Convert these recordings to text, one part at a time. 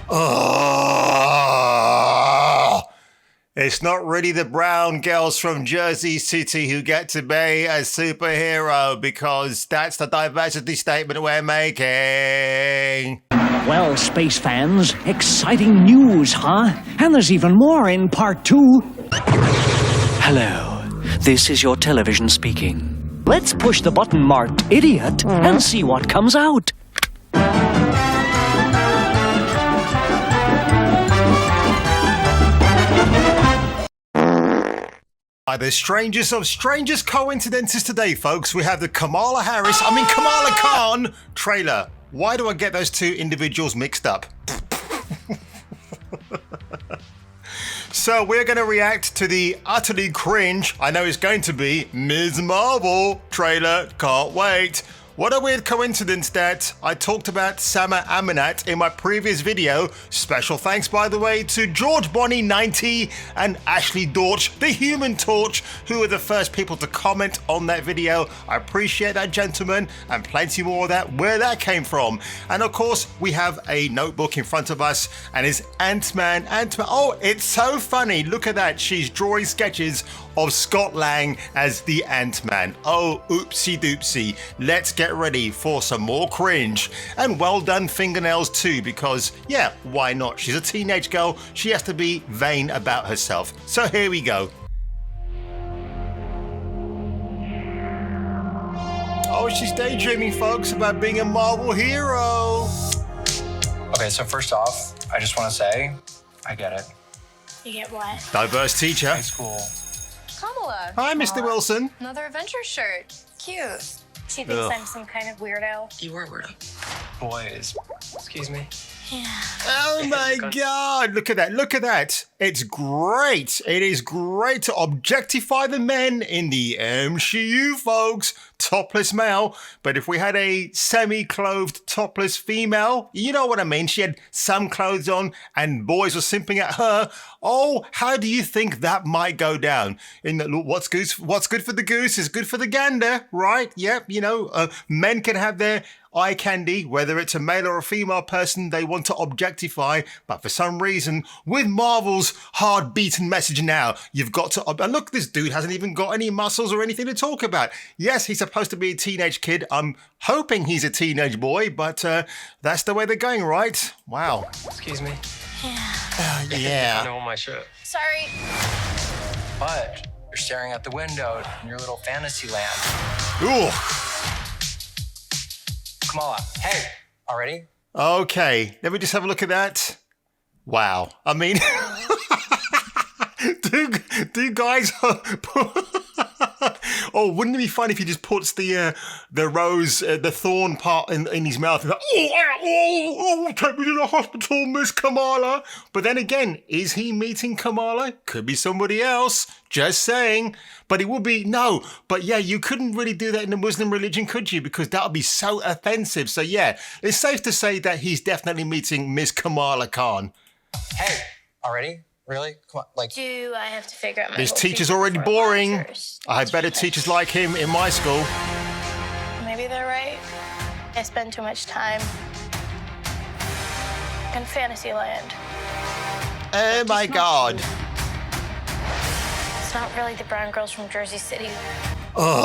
Oh, it's not really the brown girls from Jersey City who get to be a superhero because that's the diversity statement we're making. Well, space fans, exciting news, huh? And there's even more in part 2. Hello, this is your television speaking. Let's push the button marked idiot and see what comes out. By the strangest of strangest coincidences today, folks, we have the Kamala Khan trailer. Why do I get those two individuals mixed up? So we're going to react to the utterly cringe, I know it's going to be, Ms. Marvel trailer. Can't wait. What a weird coincidence that I talked about Sama Amanat in my previous video. Special thanks, by the way, to George Bonney 90 and Ashley Dorch, the Human Torch, who were the first people to comment on that video. I appreciate that, gentlemen, and plenty more of that, where that came from. And of course, we have a notebook in front of us, and it's Ant-Man. Oh, it's so funny. Look at that. She's drawing sketches of Scott Lang as the Ant-Man. Oh, oopsie doopsie. Let's get ready for some more cringe. And well done fingernails too, because yeah, why not? She's a teenage girl. She has to be vain about herself. So here we go. Oh, she's daydreaming, folks, about being a Marvel hero. Okay, so first off, I just want to say, I get it. You get what? Diverse teacher. High school. Kamala. Hi, Mr. Wilson. Another adventure shirt. Cute. She thinks I'm some kind of weirdo. You are a weirdo. Boys. Excuse me. Yeah. Oh my God, look at that, look at that. It's great. It is great to objectify the men in the MCU, folks. Topless male. But if we had a semi-clothed topless female, you know what I mean? She had some clothes on and boys were simping at her. Oh, how do you think that might go down? In the, what's good for the goose is good for the gander, right? Yep, you know, men can have their eye candy, whether it's a male or a female person they want to objectify, but for some reason, with Marvel's hard-beaten message now, you've got to... And look, this dude hasn't even got any muscles or anything to talk about. Yes, he's supposed to be a teenage kid. I'm hoping he's a teenage boy, but that's the way they're going, right? Wow. Excuse me. Yeah. I know my shirt. Sorry. But you're staring out the window in your little fantasy land. Ooh. Kamala, hey, already? Okay, let me just have a look at that. Wow. I mean, do guys... Oh, wouldn't it be fun if he just puts the rose, the thorn part in his mouth and like, take me to the hospital, Miss Kamala. But then again, is he meeting Kamala? Could be somebody else. Just saying. But it would be, no. But yeah, you couldn't really do that in the Muslim religion, could you? Because that would be so offensive. So yeah, it's safe to say that he's definitely meeting Miss Kamala Khan. Hey, already? Really? Come on, like... Do I have to figure out my This whole teacher's thing already before boring. lectures? I had better teachers like him in my school. Maybe they're right. I spend too much time in Fantasyland. Oh my God. It's not really the brown girls from Jersey City. Oh,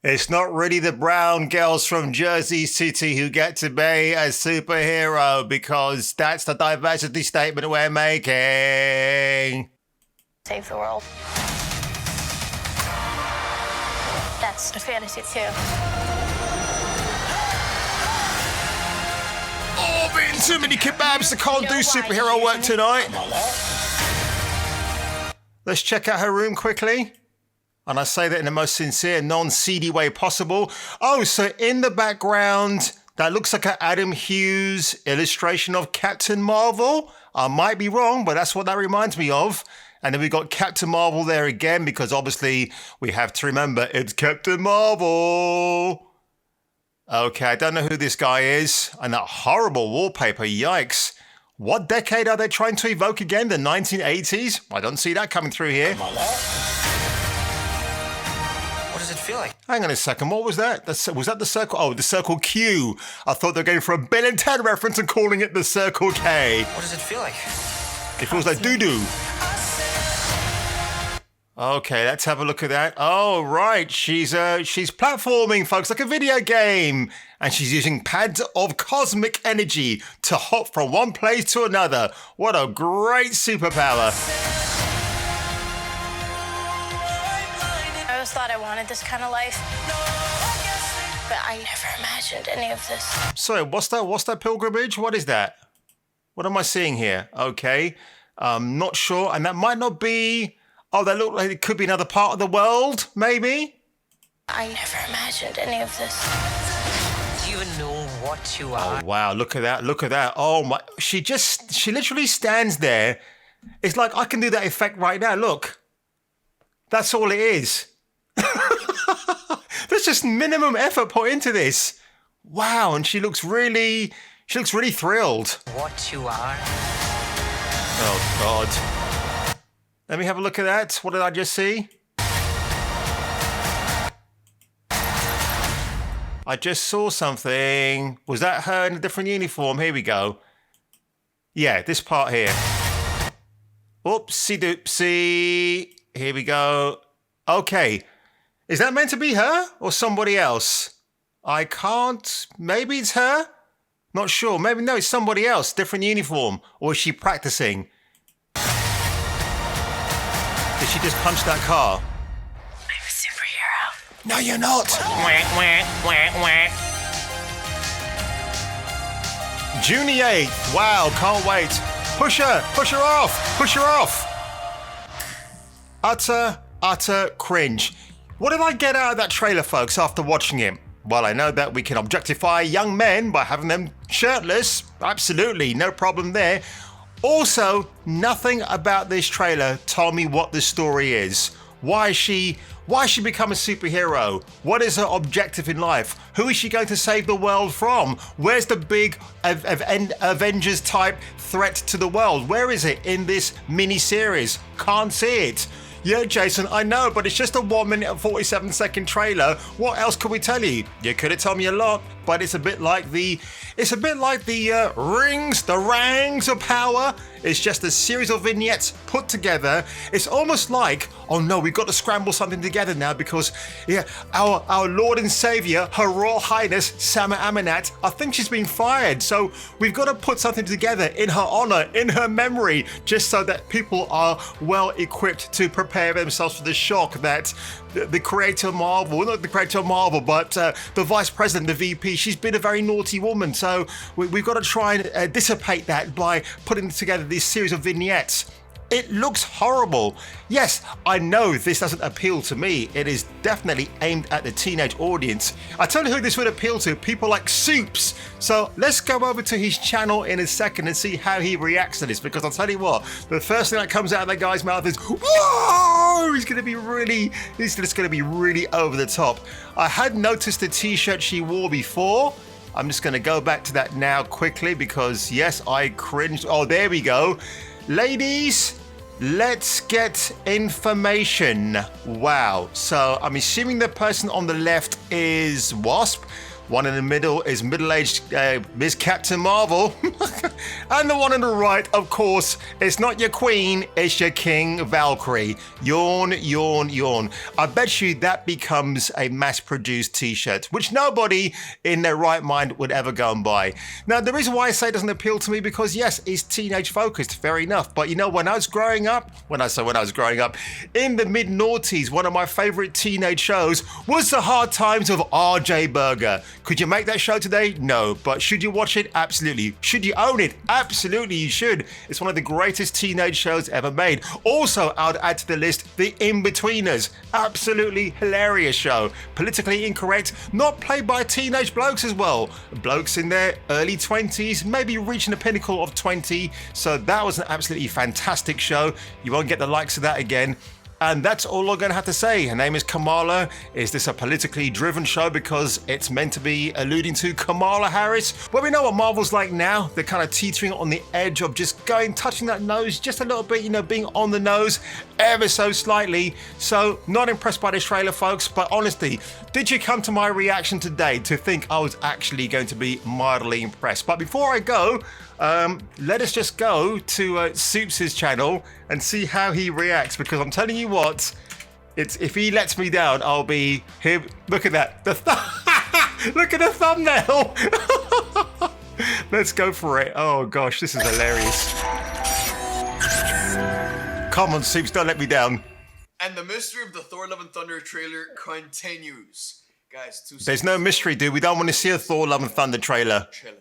it's not really the brown girls from Jersey City who get to be a superhero because that's the diversity statement we're making. Save the world. That's a fantasy too. Oh, I've eaten too many kebabs. I can't do superhero work tonight. Let's check out her room quickly. And I say that in the most sincere, non-seedy way possible. Oh, so in the background, that looks like an Adam Hughes illustration of Captain Marvel. I might be wrong, but that's what that reminds me of. And then we got Captain Marvel there again, because obviously we have to remember it's Captain Marvel. Okay, I don't know who this guy is. And that horrible wallpaper, yikes. What decade are they trying to evoke again? The 1980s? I don't see that coming through here. What does it feel like? Hang on a second, what was that? Was that the Circle? Oh, the Circle Q. I thought they were going for a Bill and Ted reference and calling it the Circle K. What does it feel like? It feels like doo-doo. Okay, let's have a look at that. Oh, right. She's platforming, folks, like a video game. And she's using pads of cosmic energy to hop from one place to another. What a great superpower. I always thought I wanted this kind of life, but I never imagined any of this. Sorry, what's that pilgrimage? What is that? What am I seeing here? Okay, not sure. And that might not be... Oh, that looked like it could be another part of the world, maybe? I never imagined any of this. Do you even know what you are? Oh, wow, look at that, look at that. Oh, my... She literally stands there. It's like I can do that effect right now, look. That's all it is. There's just minimum effort put into this. Wow, and she looks really thrilled. What you are? Oh, God. Let me have a look at that. What did I just see? I just saw something. Was that her in a different uniform? Here we go. Yeah, this part here. Oopsie doopsie. Here we go. Okay. Is that meant to be her or somebody else? I can't. Maybe it's her? Not sure. Maybe no, it's somebody else. Different uniform. Or is she practicing? Did she just punch that car? I'm a superhero. No, you're not. June the 8th. Wow, can't wait. Push her off. Push her off. Utter cringe. What did I get out of that trailer, folks, after watching it? Well, I know that we can objectify young men by having them shirtless. Absolutely, no problem there. Also, nothing about this trailer told me what the story is. Why she become a superhero? What is her objective in life? Who is she going to save the world from? Where's the big Avengers type threat to the world? Where is it in this mini-series? Can't see it. Yeah, Jason, I know, but it's just a 1 minute and 47-second trailer. What else could we tell you? You could have told me a lot, but it's a bit like the rings, the rangs of power. It's just a series of vignettes put together. It's almost like, oh no, we've got to scramble something together now because, yeah, our Lord and Savior, Her Royal Highness, Sama Amanat, I think she's been fired. So we've got to put something together in her honor, in her memory, just so that people are well equipped to prepare themselves for the shock that the creator of Marvel, not the creator of Marvel, but the vice president, the VP, she's been a very naughty woman. So we've got to try and dissipate that by putting together this series of vignettes. It looks horrible. Yes, I know this doesn't appeal to me. It is definitely aimed at the teenage audience. I tell you who this would appeal to, people like Soups. So let's go over to his channel in a second and see how he reacts to this, because I'll tell you what, the first thing that comes out of that guy's mouth is, whoa! He's just going to be really over the top. I had noticed the t-shirt she wore before. I'm just going to go back to that now quickly because yes, I cringed. Oh, there we go. Ladies, let's get information. Wow. So I'm assuming the person on the left is Wasp. One in the middle is middle-aged Ms. Captain Marvel. And the one on the right, of course, it's not your queen, it's your King Valkyrie. Yawn, yawn, yawn. I bet you that becomes a mass-produced t-shirt, which nobody in their right mind would ever go and buy. Now, the reason why I say it doesn't appeal to me, because yes, it's teenage-focused, fair enough. But you know, when I was growing up, in the mid-noughties, one of my favorite teenage shows was The Hard Times of R.J. Berger. Could you make that show today? No. But should you watch it? Absolutely. Should you own it? Absolutely, you should. It's one of the greatest teenage shows ever made. Also, I would add to the list The In-Betweeners. Absolutely hilarious show. Politically incorrect, not played by teenage blokes as well. Blokes in their early 20s, maybe reaching the pinnacle of 20. So that was an absolutely fantastic show. You won't get the likes of that again. And that's all I'm going to have to say. Her name is Kamala. Is this a politically driven show because it's meant to be alluding to Kamala Harris? Well, we know what Marvel's like now. They're kind of teetering on the edge of just touching that nose just a little bit, you know, being on the nose ever so slightly. So not impressed by this trailer, folks. But honestly, did you come to my reaction today to think I was actually going to be mildly impressed? But before I go, let us just go to Soups' channel and see how he reacts, because I'm telling you what, if he lets me down, I'll be here. Look at that. Look at the thumbnail. Let's go for it. Oh gosh, this is hilarious. Come on, Soups, don't let me down. And the mystery of the Thor Love and Thunder trailer continues. Guys, There's no mystery, dude. We don't want to see a Thor Love and Thunder trailer. Chilling.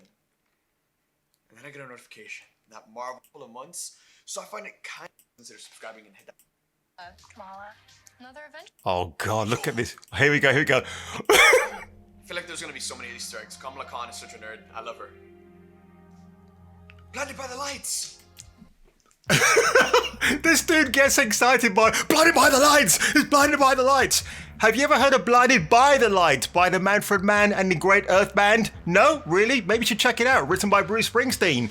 And then I get a notification that Marvel of months, so I find it kind of consider subscribing and hit that. Kamala, another event? Oh God, look at this. Here we go, here we go. I feel like there's gonna be so many Easter eggs. Kamala Khan is such a nerd. I love her. Blinded by the lights. This dude gets excited by Blinded by the Lights! It's Blinded by the Lights! Have you ever heard of Blinded by the Light by the Manfred Mann and the Great Earth Band? No? Really? Maybe you should check it out. Written by Bruce Springsteen.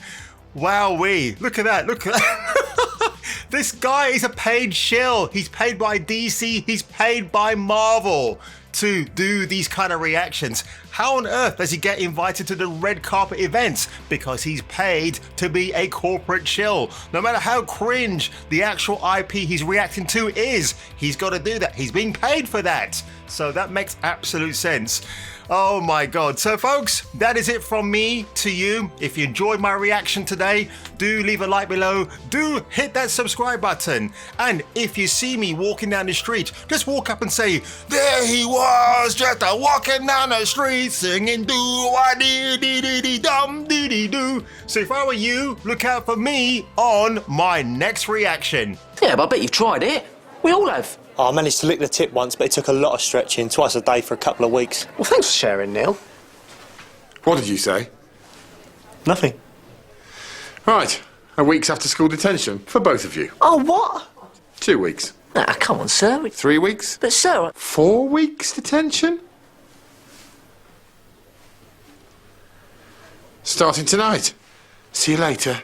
Wowee. Look at that. Look at that. This guy is a paid shill. He's paid by DC. He's paid by Marvel to do these kind of reactions. How on earth does he get invited to the red carpet events? Because he's paid to be a corporate shill. No matter how cringe the actual IP he's reacting to is, he's got to do that. He's being paid for that. So that makes absolute sense. Oh my God. So folks, that is it from me to you. If you enjoyed my reaction today, do leave a like below. Do hit that subscribe button. And if you see me walking down the street, just walk up and say, there he was, just a walking down the street singing do-a-dee-dee-dee-dum-dee-dee-doo. So if I were you, look out for me on my next reaction. Yeah, but I bet you've tried it. We all have. I managed to lick the tip once, but it took a lot of stretching, twice a day for a couple of weeks. Well, thanks for sharing, Neil. What did you say? Nothing. Right, a week's after school detention for both of you. Oh, what? 2 weeks. Ah, come on, sir. 3 weeks. But, sir... 4 weeks detention? Starting tonight. See you later.